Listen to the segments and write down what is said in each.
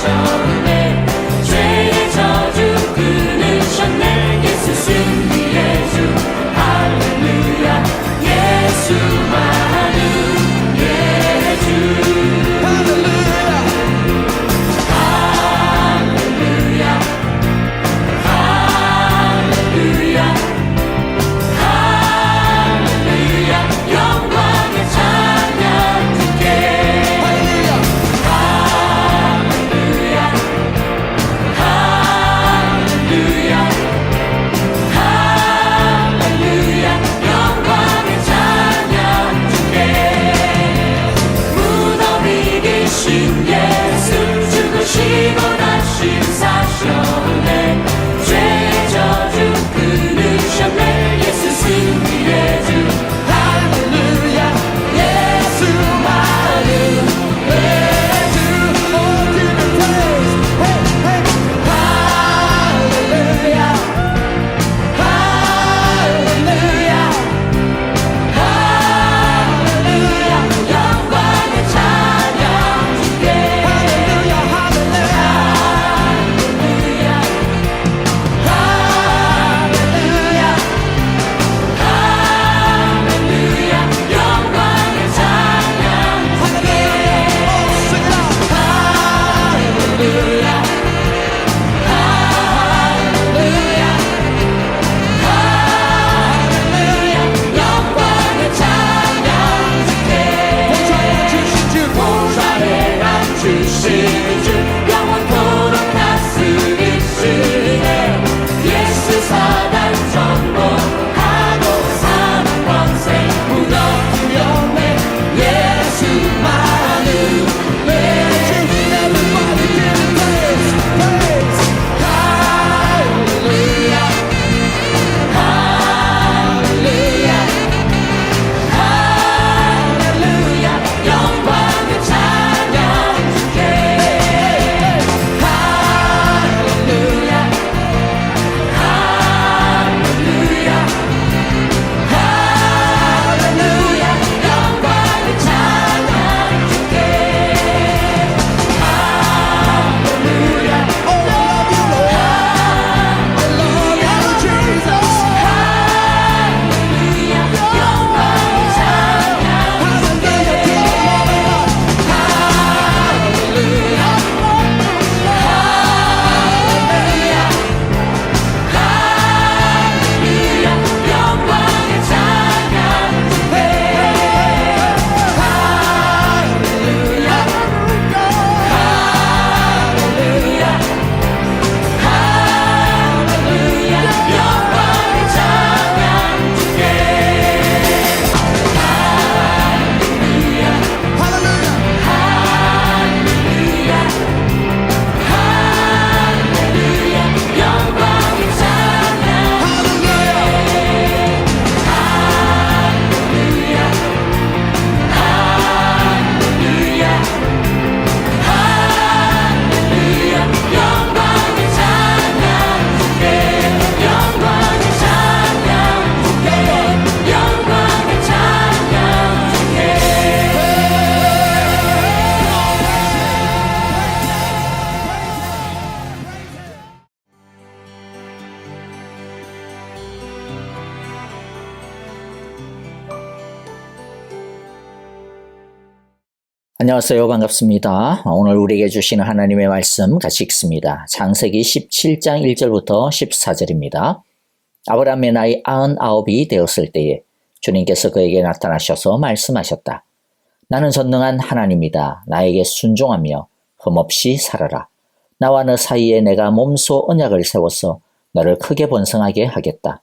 사셨네. 죄의 저주 끊으셨네. 예수 승리의 주 할렐루야. 예수만은 예 주. 안녕하세요. 반갑습니다. 오늘 우리에게 주시는 하나님의 말씀 같이 읽습니다. 창세기 17장 1절부터 14절입니다. 아브라함의 나이 99이 되었을 때에 주님께서 그에게 나타나셔서 말씀하셨다. 나는 전능한 하나님이다. 나에게 순종하며 흠없이 살아라. 나와 너 사이에 내가 몸소 언약을 세워서 너를 크게 번성하게 하겠다.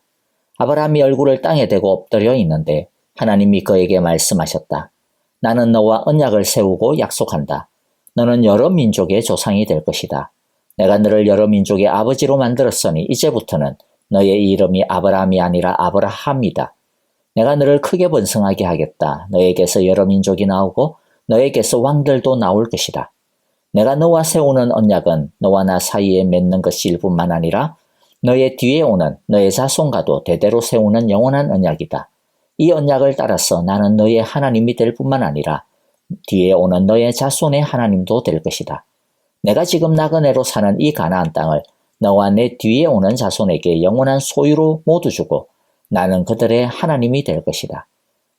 아브라함이 얼굴을 땅에 대고 엎드려 있는데 하나님이 그에게 말씀하셨다. 나는 너와 언약을 세우고 약속한다. 너는 여러 민족의 조상이 될 것이다. 내가 너를 여러 민족의 아버지로 만들었으니 이제부터는 너의 이름이 아브라함이 아니라 아브라함이다. 내가 너를 크게 번성하게 하겠다. 너에게서 여러 민족이 나오고 너에게서 왕들도 나올 것이다. 내가 너와 세우는 언약은 너와 나 사이에 맺는 것일 뿐만 아니라 너의 뒤에 오는 너의 자손과도 대대로 세우는 영원한 언약이다. 이 언약을 따라서 나는 너의 하나님이 될 뿐만 아니라 뒤에 오는 너의 자손의 하나님도 될 것이다. 내가 지금 나그네로 사는 이 가나안 땅을 너와 내 뒤에 오는 자손에게 영원한 소유로 모두 주고 나는 그들의 하나님이 될 것이다.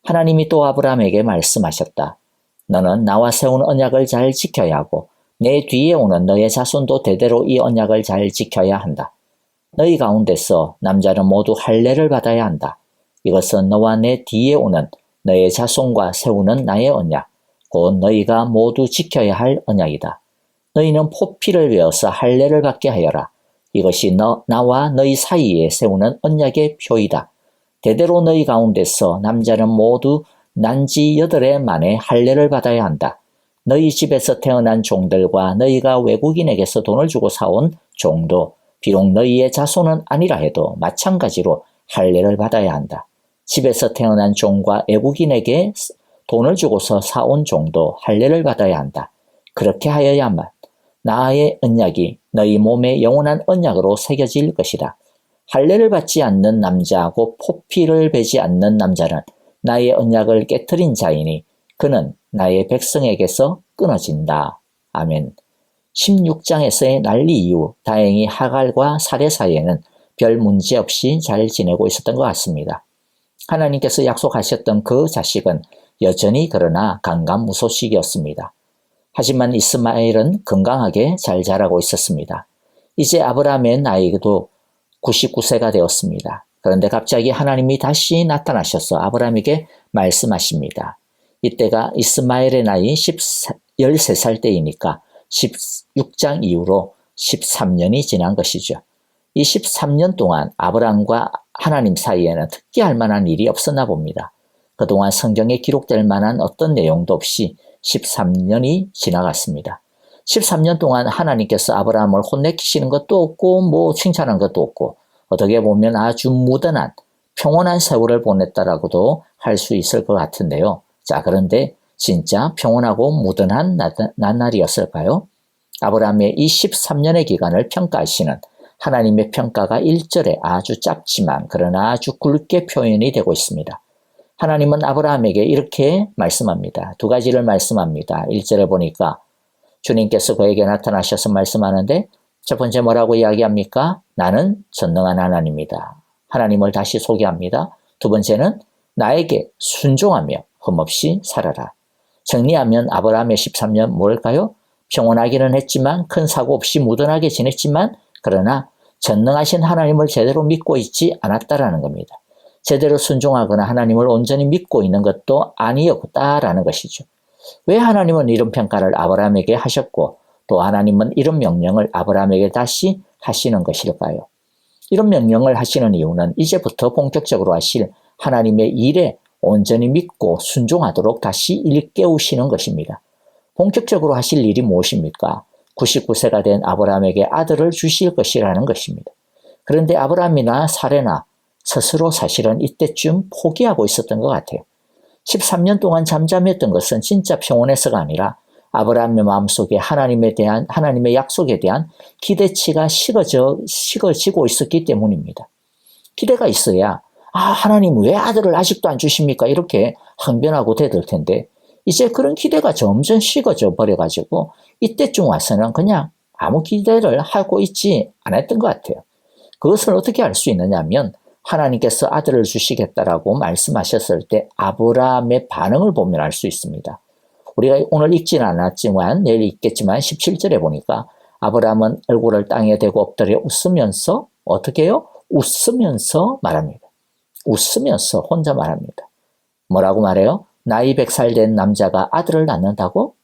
하나님이 또 아브라함에게 말씀하셨다. 너는 나와 세운 언약을 잘 지켜야 하고 내 뒤에 오는 너의 자손도 대대로 이 언약을 잘 지켜야 한다. 너희 가운데서 남자는 모두 할례를 받아야 한다. 이것은 너와 내 뒤에 오는 너의 자손과 세우는 나의 언약, 곧 너희가 모두 지켜야 할 언약이다. 너희는 포피를 외워서 할례를 받게 하여라. 이것이 나와 너희 사이에 세우는 언약의 표이다. 대대로 너희 가운데서 남자는 모두 난지 8해 만에 할례를 받아야 한다. 너희 집에서 태어난 종들과 너희가 외국인에게서 돈을 주고 사온 종도 비록 너희의 자손은 아니라 해도 마찬가지로 할례를 받아야 한다. 집에서 태어난 종과 외국인에게 돈을 주고서 사온 종도 할례를 받아야 한다. 그렇게 하여야만 나의 언약이 너희 몸에 영원한 언약으로 새겨질 것이다. 할례를 받지 않는 남자하고 포피를 베지 않는 남자는 나의 언약을 깨트린 자이니 그는 나의 백성에게서 끊어진다. 아멘. 16장에서의 난리 이후 다행히 하갈과 사레 사이에는 별 문제 없이 잘 지내고 있었던 것 같습니다. 하나님께서 약속하셨던 그 자식은 여전히 그러나 강간무소식이었습니다. 하지만 이스마엘은 건강하게 잘 자라고 있었습니다. 이제 아브라함의 나이도 99세가 되었습니다. 그런데 갑자기 하나님이 다시 나타나셔서 아브라함에게 말씀하십니다. 이때가 이스마엘의 나이 13살 때이니까 16장 이후로 13년이 지난 것이죠. 이 13년 동안 아브라함과 하나님 사이에는 특기할 만한 일이 없었나 봅니다. 그동안 성경에 기록될 만한 어떤 내용도 없이 13년이 지나갔습니다. 13년 동안 하나님께서 아브라함을 혼내키시는 것도 없고 칭찬한 것도 없고 어떻게 보면 아주 무던한 평온한 세월을 보냈다라고도 할 수 있을 것 같은데요. 자, 그런데 진짜 평온하고 무던한 나날이었을까요? 아브라함의 이 13년의 기간을 평가하시는 하나님의 평가가 1절에 아주 짧지만 그러나 아주 굵게 표현이 되고 있습니다. 하나님은 아브라함에게 이렇게 말씀합니다. 두 가지를 말씀합니다. 1절에 보니까 주님께서 그에게 나타나셔서 말씀하는데 첫 번째 뭐라고 이야기합니까? 나는 전능한 하나님이다. 하나님을 다시 소개합니다. 두 번째는 나에게 순종하며 흠없이 살아라. 정리하면 아브라함의 13년 뭘까요? 평온하기는 했지만 큰 사고 없이 무던하게 지냈지만 그러나 전능하신 하나님을 제대로 믿고 있지 않았다라는 겁니다. 제대로 순종하거나 하나님을 온전히 믿고 있는 것도 아니었다라는 것이죠. 왜 하나님은 이런 평가를 아브라함에게 하셨고 또 하나님은 이런 명령을 아브라함에게 다시 하시는 것일까요? 이런 명령을 하시는 이유는 이제부터 본격적으로 하실 하나님의 일에 온전히 믿고 순종하도록 다시 일깨우시는 것입니다. 본격적으로 하실 일이 무엇입니까? 99세가 된 아브라함에게 아들을 주실 것이라는 것입니다. 그런데 아브라함이나 사레나 스스로 사실은 이때쯤 포기하고 있었던 것 같아요. 13년 동안 잠잠했던 것은 진짜 평온해서가 아니라 아브라함의 마음속에 하나님의 약속에 대한 기대치가 식어지고 있었기 때문입니다. 기대가 있어야 하나님 왜 아들을 아직도 안 주십니까? 이렇게 항변하고 대들 텐데 이제 그런 기대가 점점 식어져 버려가지고 이때쯤 와서는 그냥 아무 기대를 하고 있지 않았던 것 같아요. 그것을 어떻게 알 수 있느냐 하면 하나님께서 아들을 주시겠다라고 말씀하셨을 때 아브라함의 반응을 보면 알 수 있습니다. 우리가 오늘 읽지는 않았지만 내일 읽겠지만 17절에 보니까 아브라함은 얼굴을 땅에 대고 엎드려 웃으면서 어떻게 해요? 웃으면서 말합니다. 웃으면서 혼자 말합니다. 뭐라고 말해요? 나이 100살 된 남자가 아들을 낳는다고?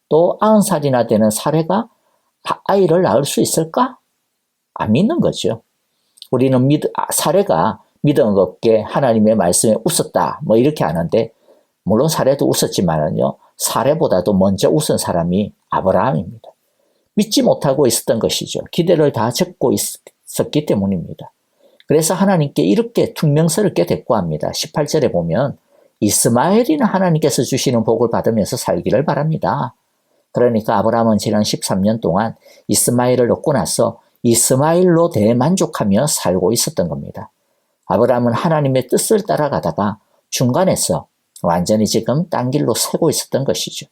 또 90살이나 되는 사례가 아이를 낳을 수 있을까? 안 믿는 거죠. 우리는 사례가 믿음 없게 하나님의 말씀에 웃었다 이렇게 하는데 물론 사례도 웃었지만은요 사례보다도 먼저 웃은 사람이 아브라함입니다. 믿지 못하고 있었던 것이죠. 기대를 다 적고 있었기 때문입니다. 그래서 하나님께 이렇게 퉁명스럽게 대꾸합니다. 18절에 보면 이스마엘이나 하나님께서 주시는 복을 받으면서 살기를 바랍니다. 그러니까 아브라함은 지난 13년 동안 이스마엘을 얻고 나서 이스마엘로 대만족하며 살고 있었던 겁니다. 아브라함은 하나님의 뜻을 따라가다가 중간에서 완전히 지금 딴 길로 새고 있었던 것이죠.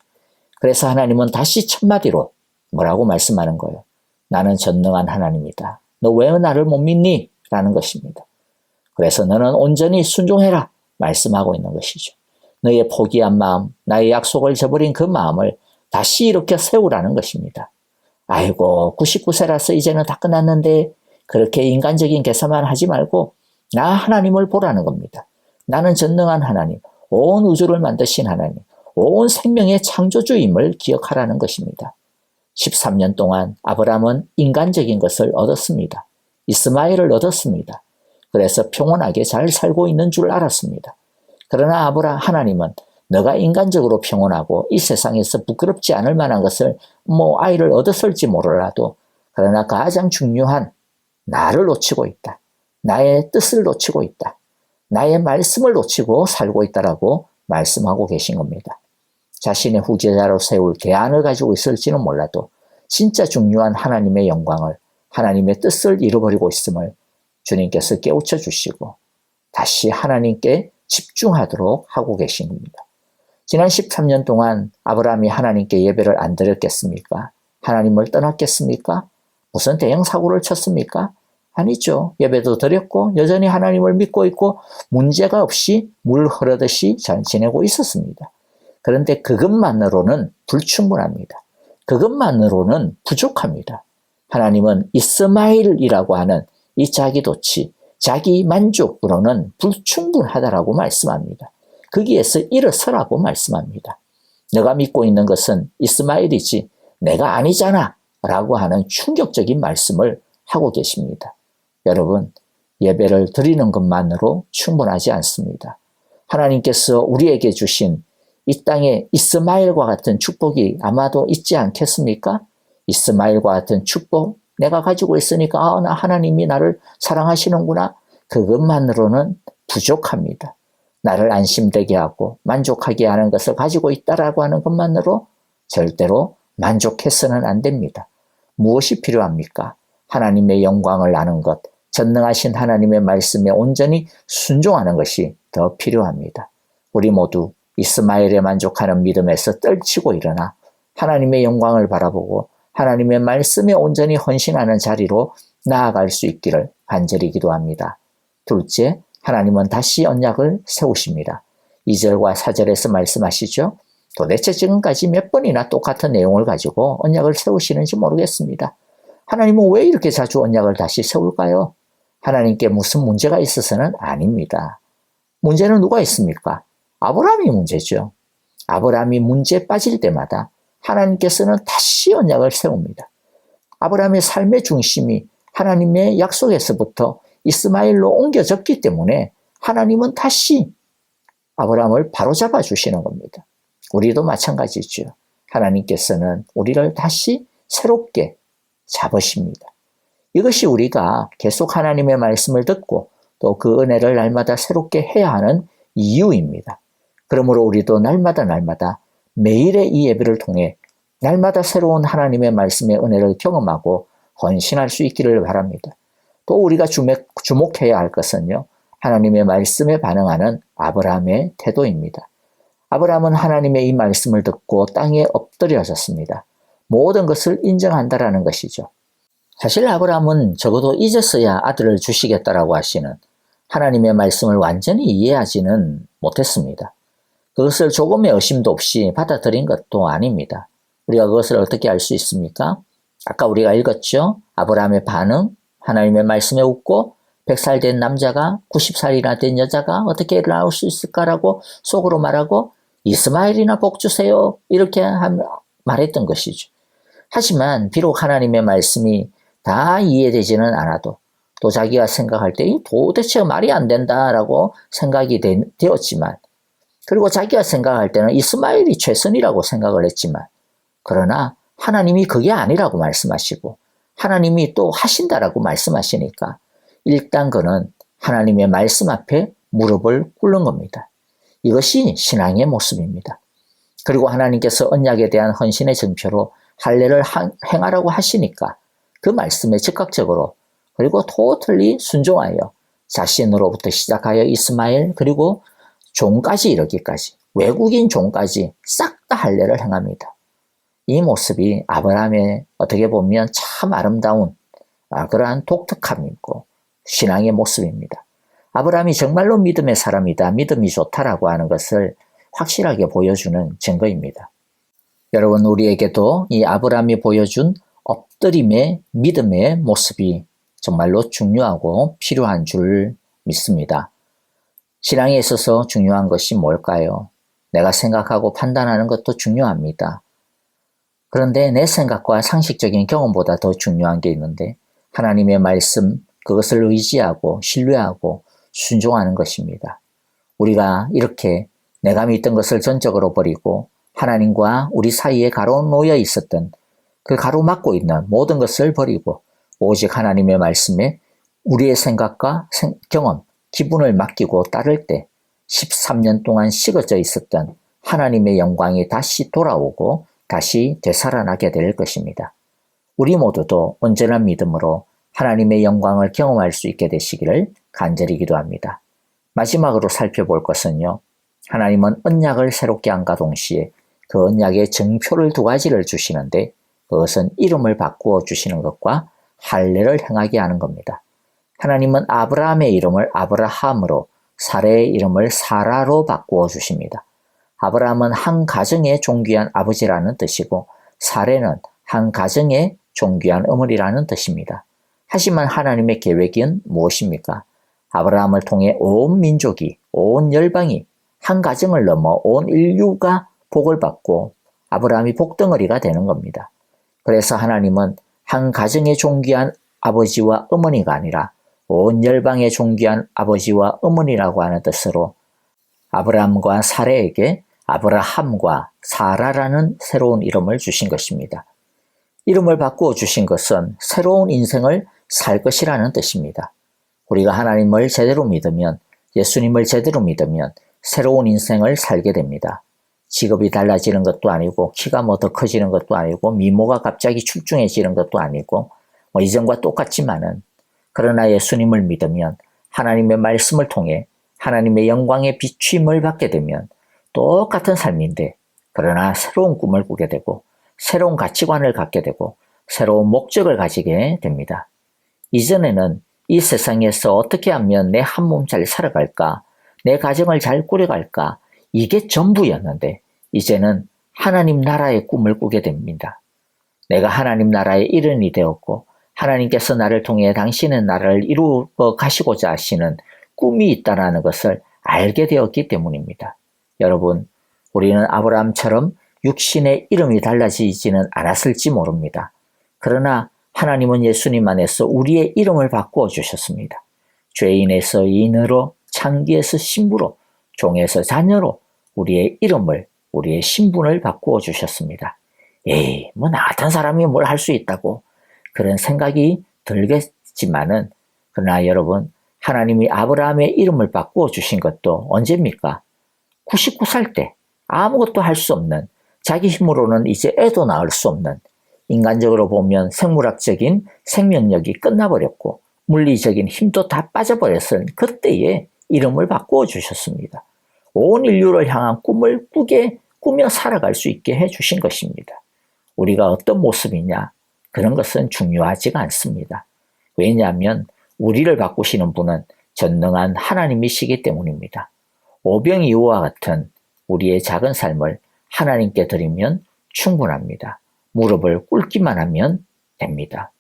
그래서 하나님은 다시 첫마디로 뭐라고 말씀하는 거예요? 나는 전능한 하나님이다. 너 왜 나를 못 믿니? 라는 것입니다. 그래서 너는 온전히 순종해라 말씀하고 있는 것이죠. 너의 포기한 마음, 나의 약속을 저버린 그 마음을 다시 일으켜 세우라는 것입니다. 아이고 99세라서 이제는 다 끝났는데 그렇게 인간적인 계산만 하지 말고 나 하나님을 보라는 겁니다. 나는 전능한 하나님, 온 우주를 만드신 하나님, 온 생명의 창조주임을 기억하라는 것입니다. 13년 동안 아브라함은 인간적인 것을 얻었습니다. 이스마엘을 얻었습니다. 그래서 평온하게 잘 살고 있는 줄 알았습니다. 그러나 하나님은 너가 인간적으로 평온하고 이 세상에서 부끄럽지 않을 만한 것을 아이를 얻었을지 몰라도 그러나 가장 중요한 나를 놓치고 있다. 나의 뜻을 놓치고 있다. 나의 말씀을 놓치고 살고 있다라고 말씀하고 계신 겁니다. 자신의 후계자로 세울 계안을 가지고 있을지는 몰라도 진짜 중요한 하나님의 영광을, 하나님의 뜻을 잃어버리고 있음을 주님께서 깨우쳐 주시고 다시 하나님께 집중하도록 하고 계신 겁니다. 지난 13년 동안 아브라함이 하나님께 예배를 안 드렸겠습니까? 하나님을 떠났겠습니까? 무슨 대형 사고를 쳤습니까? 아니죠. 예배도 드렸고 여전히 하나님을 믿고 있고 문제가 없이 물 흐르듯이 잘 지내고 있었습니다. 그런데 그것만으로는 불충분합니다. 그것만으로는 부족합니다. 하나님은 이스마엘이라고 하는 이 자기도치, 자기 만족으로는 불충분하다라고 말씀합니다. 거기에서 일어서라고 말씀합니다. 너가 믿고 있는 것은 이스마엘이지 내가 아니잖아 라고 하는 충격적인 말씀을 하고 계십니다. 여러분, 예배를 드리는 것만으로 충분하지 않습니다. 하나님께서 우리에게 주신 이 땅에 이스마엘과 같은 축복이 아마도 있지 않겠습니까? 이스마엘과 같은 축복 내가 가지고 있으니까 나 하나님이 나를 사랑하시는구나. 그것만으로는 부족합니다. 나를 안심되게 하고 만족하게 하는 것을 가지고 있다라고 하는 것만으로 절대로 만족해서는 안 됩니다. 무엇이 필요합니까? 하나님의 영광을 아는 것, 전능하신 하나님의 말씀에 온전히 순종하는 것이 더 필요합니다. 우리 모두 이스마엘에 만족하는 믿음에서 떨치고 일어나 하나님의 영광을 바라보고 하나님의 말씀에 온전히 헌신하는 자리로 나아갈 수 있기를 간절히 기도합니다. 둘째, 하나님은 다시 언약을 세우십니다. 2절과 4절에서 말씀하시죠. 도대체 지금까지 몇 번이나 똑같은 내용을 가지고 언약을 세우시는지 모르겠습니다. 하나님은 왜 이렇게 자주 언약을 다시 세울까요? 하나님께 무슨 문제가 있어서는 아닙니다. 문제는 누가 있습니까? 아브라함이 문제죠. 아브라함이 문제에 빠질 때마다 하나님께서는 다시 언약을 세웁니다. 아브라함의 삶의 중심이 하나님의 약속에서부터 이스마엘로 옮겨졌기 때문에 하나님은 다시 아브라함을 바로잡아 주시는 겁니다. 우리도 마찬가지죠. 하나님께서는 우리를 다시 새롭게 잡으십니다. 이것이 우리가 계속 하나님의 말씀을 듣고 또 그 은혜를 날마다 새롭게 해야 하는 이유입니다. 그러므로 우리도 날마다 매일의 이 예배를 통해 날마다 새로운 하나님의 말씀의 은혜를 경험하고 헌신할 수 있기를 바랍니다. 또 우리가 주목해야 할 것은요, 하나님의 말씀에 반응하는 아브라함의 태도입니다. 아브라함은 하나님의 이 말씀을 듣고 땅에 엎드려졌습니다. 모든 것을 인정한다라는 것이죠. 사실 아브라함은 적어도 이제서야 아들을 주시겠다라고 하시는 하나님의 말씀을 완전히 이해하지는 못했습니다. 그것을 조금의 의심도 없이 받아들인 것도 아닙니다. 우리가 그것을 어떻게 알 수 있습니까? 아까 우리가 읽었죠? 아브라함의 반응, 하나님의 말씀에 웃고 100살 된 남자가 90살이나 된 여자가 어떻게 애를 낳을 수 있을까라고 속으로 말하고 이스마엘이나 복 주세요 이렇게 말했던 것이죠. 하지만 비록 하나님의 말씀이 다 이해되지는 않아도 또 자기가 생각할 때 도대체 말이 안 된다라고 생각이 되었지만 그리고 자기가 생각할 때는 이스마엘이 최선이라고 생각을 했지만 그러나 하나님이 그게 아니라고 말씀하시고 하나님이 또 하신다라고 말씀하시니까 일단 그는 하나님의 말씀 앞에 무릎을 꿇는 겁니다. 이것이 신앙의 모습입니다. 그리고 하나님께서 언약에 대한 헌신의 증표로 할례를 행하라고 하시니까 그 말씀에 즉각적으로 그리고 토탈리 순종하여 자신으로부터 시작하여 이스마엘 그리고 종까지 이르기까지 외국인 종까지 싹 다 할례를 행합니다. 이 모습이 아브라함의 어떻게 보면 참 아름다운 그러한 독특함이고 신앙의 모습입니다. 아브라함이 정말로 믿음의 사람이다, 믿음이 좋다라고 하는 것을 확실하게 보여주는 증거입니다. 여러분, 우리에게도 이 아브라함이 보여준 엎드림의 믿음의 모습이 정말로 중요하고 필요한 줄 믿습니다. 신앙에 있어서 중요한 것이 뭘까요? 내가 생각하고 판단하는 것도 중요합니다. 그런데 내 생각과 상식적인 경험보다 더 중요한 게 있는데 하나님의 말씀, 그것을 의지하고 신뢰하고 순종하는 것입니다. 우리가 이렇게 내가 믿던 것을 전적으로 버리고 하나님과 우리 사이에 가로놓여 있었던 그 가로막고 있는 모든 것을 버리고 오직 하나님의 말씀에 우리의 생각과 경험, 기분을 맡기고 따를 때 13년 동안 식어져 있었던 하나님의 영광이 다시 돌아오고 다시 되살아나게 될 것입니다. 우리 모두도 온전한 믿음으로 하나님의 영광을 경험할 수 있게 되시기를 간절히 기도합니다. 마지막으로 살펴볼 것은요. 하나님은 언약을 새롭게 함과 동시에 그 언약의 증표를 두 가지를 주시는데 그것은 이름을 바꾸어 주시는 것과 할례를 행하게 하는 겁니다. 하나님은 아브라함의 이름을 아브라함으로 사레의 이름을 사라로 바꾸어 주십니다. 아브라함은 한 가정의 존귀한 아버지라는 뜻이고 사레는 한 가정의 존귀한 어머니라는 뜻입니다. 하지만 하나님의 계획은 무엇입니까? 아브라함을 통해 온 민족이, 온 열방이 한 가정을 넘어 온 인류가 복을 받고 아브라함이 복덩어리가 되는 겁니다. 그래서 하나님은 한 가정의 존귀한 아버지와 어머니가 아니라 온 열방의 존귀한 아버지와 어머니라고 하는 뜻으로 아브라함과 사레에게 아브라함과 사라라는 새로운 이름을 주신 것입니다. 이름을 바꾸어 주신 것은 새로운 인생을 살 것이라는 뜻입니다. 우리가 하나님을 제대로 믿으면, 예수님을 제대로 믿으면 새로운 인생을 살게 됩니다. 직업이 달라지는 것도 아니고 키가 더 커지는 것도 아니고 미모가 갑자기 출중해지는 것도 아니고 이전과 똑같지만은 그러나 예수님을 믿으면 하나님의 말씀을 통해 하나님의 영광의 비추임을 받게 되면 똑같은 삶인데 그러나 새로운 꿈을 꾸게 되고 새로운 가치관을 갖게 되고 새로운 목적을 가지게 됩니다. 이전에는 이 세상에서 어떻게 하면 내 한 몸 잘 살아갈까, 내 가정을 잘 꾸려갈까, 이게 전부였는데 이제는 하나님 나라의 꿈을 꾸게 됩니다. 내가 하나님 나라의 일원이 되었고 하나님께서 나를 통해 당신의 나라를 이루어 가시고자 하시는 꿈이 있다는 것을 알게 되었기 때문입니다. 여러분, 우리는 아브라함처럼 육신의 이름이 달라지지는 않았을지 모릅니다. 그러나 하나님은 예수님 안에서 우리의 이름을 바꾸어 주셨습니다. 죄인에서 인으로, 창기에서 신부로, 종에서 자녀로 우리의 이름을, 우리의 신분을 바꾸어 주셨습니다. 에이, 나 같은 사람이 뭘 할 수 있다고 그런 생각이 들겠지만은 그러나 여러분, 하나님이 아브라함의 이름을 바꾸어 주신 것도 언제입니까? 99살 때 아무것도 할 수 없는, 자기 힘으로는 이제 애도 낳을 수 없는, 인간적으로 보면 생물학적인 생명력이 끝나버렸고 물리적인 힘도 다 빠져버렸을 그때에 이름을 바꾸어 주셨습니다. 온 인류를 향한 꿈을 꾸며 살아갈 수 있게 해주신 것입니다. 우리가 어떤 모습이냐, 그런 것은 중요하지가 않습니다. 왜냐하면 우리를 바꾸시는 분은 전능한 하나님이시기 때문입니다. 오병이어와 같은 우리의 작은 삶을 하나님께 드리면 충분합니다. 무릎을 꿇기만 하면 됩니다.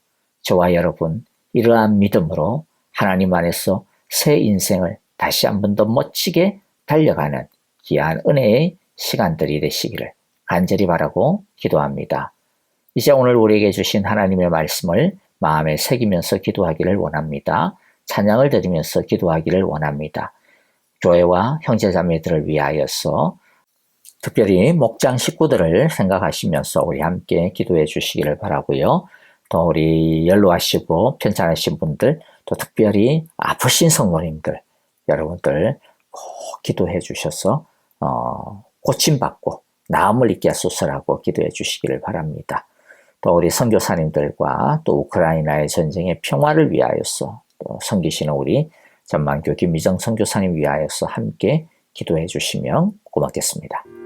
저와 여러분, 이러한 믿음으로 하나님 안에서 새 인생을 다시 한 번 더 멋지게 달려가는 귀한 은혜의 시간들이 되시기를 간절히 바라고 기도합니다. 이제 오늘 우리에게 주신 하나님의 말씀을 마음에 새기면서 기도하기를 원합니다. 찬양을 드리면서 기도하기를 원합니다. 교회와 형제자매들을 위하여서 특별히 목장 식구들을 생각하시면서 우리 함께 기도해 주시기를 바라고요. 또 우리 연로하시고 편찮으신 분들, 또 특별히 아프신 성도님들, 여러분들 꼭 기도해 주셔서 고침받고 나음을 입게 하소서라고 기도해 주시기를 바랍니다. 또 우리 선교사님들과 또 우크라이나의 전쟁의 평화를 위하여서 또 섬기시는 우리 전만교 김미정 선교사님 위하여서 함께 기도해 주시면 고맙겠습니다.